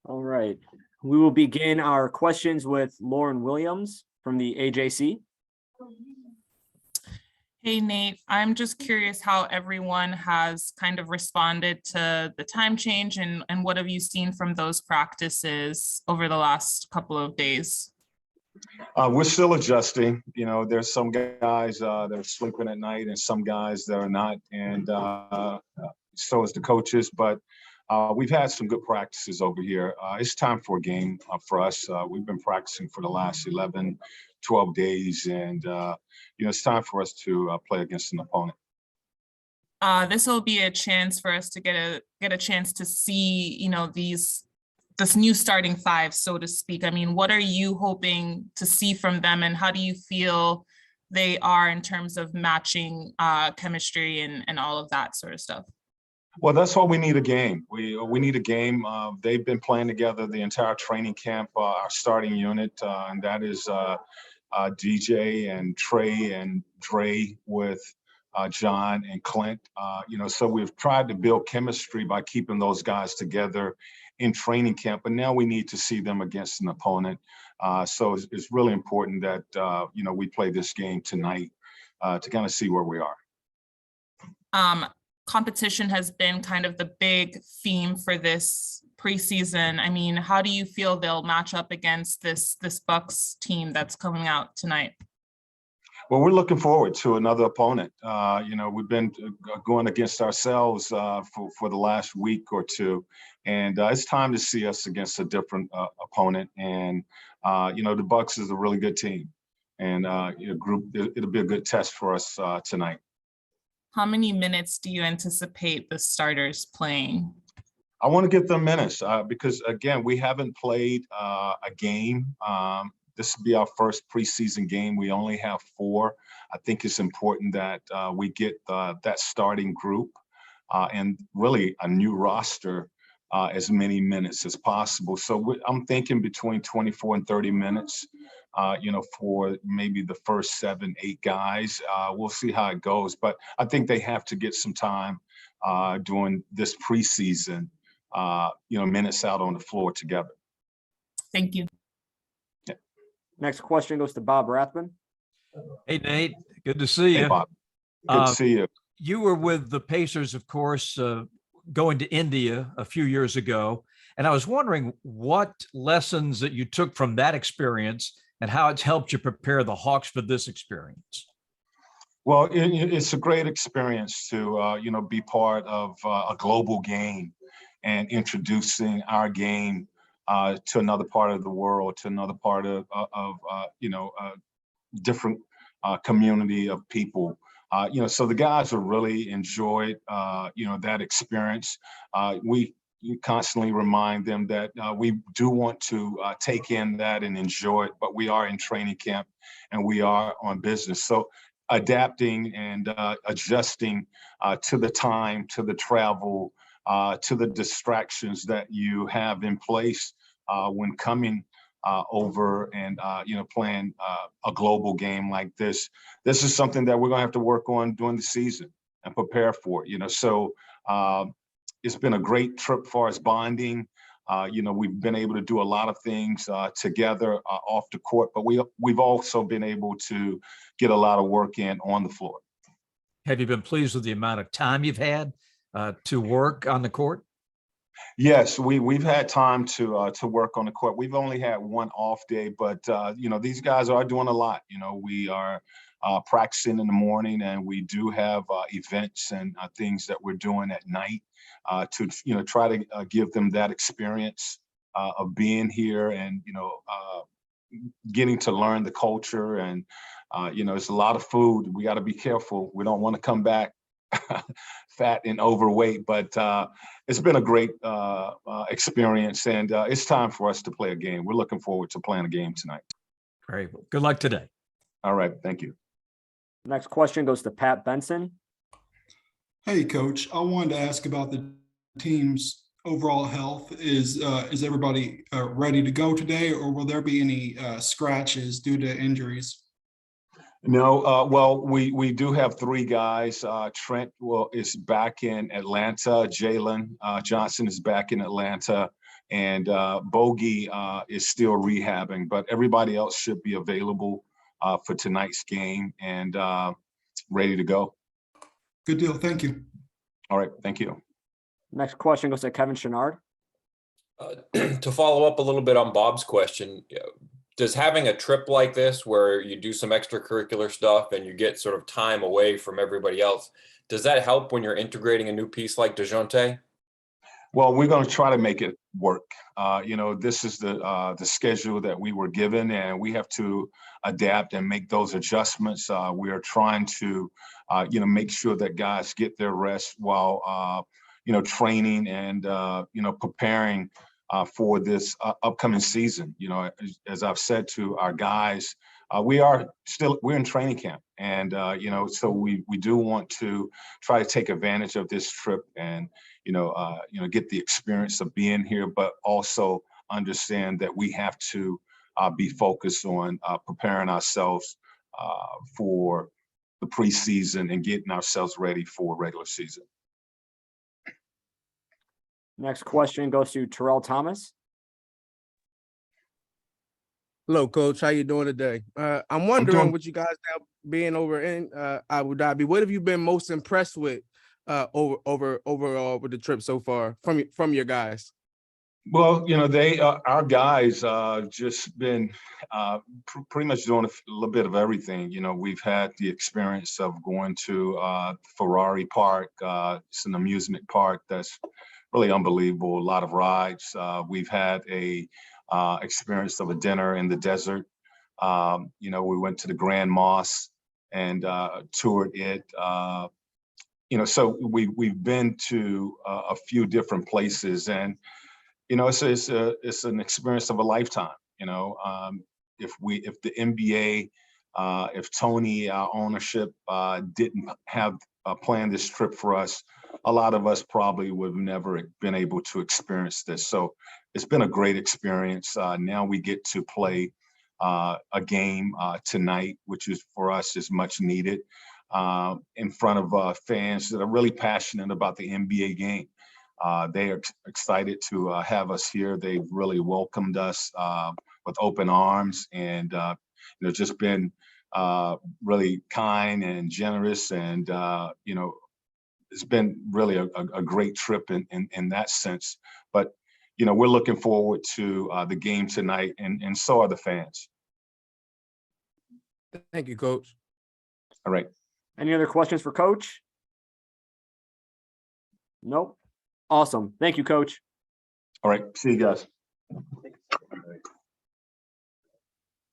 All right. We will begin our questions with Lauren Williams from the AJC. Hey, Nate, I'm just curious how everyone has kind of responded to the time change and what have you seen from those practices over the last couple of days? We're still adjusting. You know, there's some guys that are sleeping at night and some guys that are not. And so is the coaches. But we've had some good practices over here. It's time for a game for us. We've been practicing for the last 11, 12 days. And, you know, it's time for us to play against an opponent. This will be a chance for us to get a chance to see, you know, this new starting five, so to speak. I mean, what are you hoping to see from them, and how do you feel they are in terms of matching chemistry and all of that sort of stuff? Well, that's why we need a game. We need a game. They've been playing together the entire training camp, our starting unit, and that is DJ and Trey and Dre with John and Clint. You know, so we've tried to build chemistry by keeping those guys together in training camp, but now we need to see them against an opponent. So it's really important that, you know, we play this game tonight to kind of see where we are. Competition has been kind of the big theme for this preseason. I mean, how do you feel they'll match up against this Bucks team that's coming out tonight? Well, we're looking forward to another opponent. You know, we've been going against ourselves for the last week or two, and it's time to see us against a different opponent. And you know, the Bucks is a really good team, and it'll be a good test for us tonight. How many minutes do you anticipate the starters playing? I want to get them minutes because, again, we haven't played a game. This will be our first preseason game. We only have 4. I think it's important that we get that starting group and really a new roster as many minutes as possible. So I'm thinking between 24 and 30 minutes, you know, for maybe the first 7, 8 guys. We'll see how it goes. But I think they have to get some time during this preseason, you know, minutes out on the floor together. Thank you. Next question goes to Bob Rathman. Hey, Nate, good to see you. Hey, Bob. Good to see you. You were with the Pacers, of course, going to India a few years ago. And I was wondering what lessons that you took from that experience and how it's helped you prepare the Hawks for this experience. Well, it's a great experience to, you know, be part of a global game and introducing our game to another part of the world, to another part of you know, different community of people. You know, so the guys have really enjoyed, you know, that experience. We constantly remind them that we do want to take in that and enjoy it, but we are in training camp and we are on business. So adapting and adjusting to the time, to the travel, to the distractions that you have in place when coming over and you know, playing a global game like this. This is something that we're gonna have to work on during the season and prepare for. You know, so it's been a great trip for us bonding. You know, we've been able to do a lot of things together off the court, but we've also been able to get a lot of work in on the floor. Have you been pleased with the amount of time you've had to work on the court? Yes, we've had time to work on the court. We've only had one off day, but you know, these guys are doing a lot. You know, we are practicing in the morning, and we do have events and things that we're doing at night to, you know, try to give them that experience of being here and, you know, getting to learn the culture. And you know, it's a lot of food. We got to be careful. We don't want to come back fat and overweight, but it's been a great experience, and it's time for us to play a game. We're looking forward to playing a game tonight. Great. Good luck today. All right. Thank you. Next question goes to Pat Benson. Hey, Coach. I wanted to ask about the team's overall health. Is everybody ready to go today, or will there be any scratches due to injuries? No, well, we do have 3 guys. Trent is back in Atlanta. Jalen Johnson is back in Atlanta, and Bogey is still rehabbing, but everybody else should be available for tonight's game and ready to go. Good deal. Thank you. All right, thank you. Next question goes to Kevin Chouinard. To follow up a little bit on Bob's question, does having a trip like this where you do some extracurricular stuff and you get sort of time away from everybody else, does that help when you're integrating a new piece like DeJounte? Well, we're going to try to make it work. This is the schedule that we were given, and we have to adapt and make those adjustments. We are trying to, make sure that guys get their rest while, training and, preparing for this upcoming season. As I've said to our guys, we're in training camp, and so we do want to try to take advantage of this trip and get the experience of being here, but also understand that we have to be focused on preparing ourselves for the preseason and getting ourselves ready for regular season. Next question goes to Terrell Thomas. Hello, Coach. How you doing today? I'm wondering what you guys have been over in Abu Dhabi. What have you been most impressed with overall with the trip so far from your guys? Well, our guys just been pretty much doing a little bit of everything. We've had the experience of going to Ferrari Park. It's an amusement park that's really unbelievable. A lot of rides. We've had a experience of a dinner in the desert. We went to the Grand Mosque and toured it. So we've been to a few different places, and it's an experience of a lifetime. If the NBA, if Tony, our ownership, didn't have planned this trip for us, a lot of us probably would have never been able to experience this. So it's been a great experience. Now we get to play a game tonight, which is for us is much needed, in front of fans that are really passionate about the NBA game. They are excited to have us here. They've really welcomed us with open arms, and just been really kind and generous, and it's been really a great trip in that sense. But we're looking forward to the game tonight, and so are the fans. Thank you, Coach. All right. Any other questions for Coach? Nope. Awesome. Thank you, Coach. All right. See you guys.